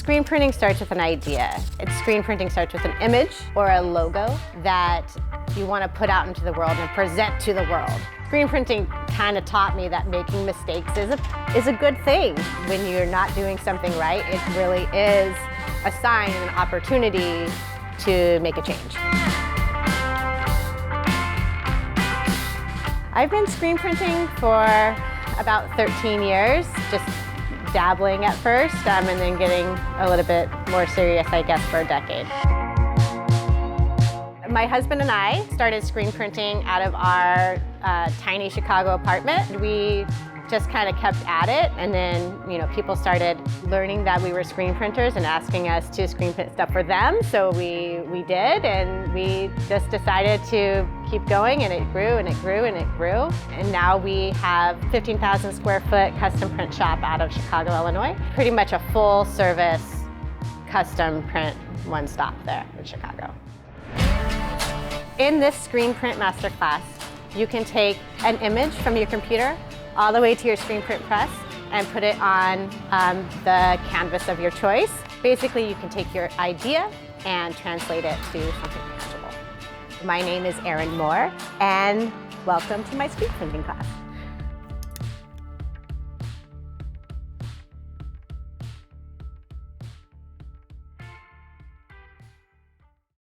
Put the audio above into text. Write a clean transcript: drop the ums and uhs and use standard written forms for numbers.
Screen printing starts with an idea. Screen printing starts with an image or a logo that you want to put out into the world and present to the world. Screen printing kind of taught me that making mistakes is a good thing. When you're not doing something right, it really is a sign and an opportunity to make a change. I've been screen printing for about 13 years, just dabbling at first, and then getting a little bit more serious, I guess, for a decade. My husband and I started screen printing out of our tiny Chicago apartment. We just kind of kept at it, and then people started learning that we were screen printers and asking us to screen print stuff for them. So we did, and we just decided to keep going, and it grew and it grew and it grew. And now we have 15,000 square foot custom print shop out of Chicago, Illinois. Pretty much a full service custom print one-stop there in Chicago. In this screen print masterclass, you can take an image from your computer all the way to your screen print press and put it on the canvas of your choice. Basically, you can take your idea and translate it to something tangible. My name is Erin Moore, and welcome to my screen printing class.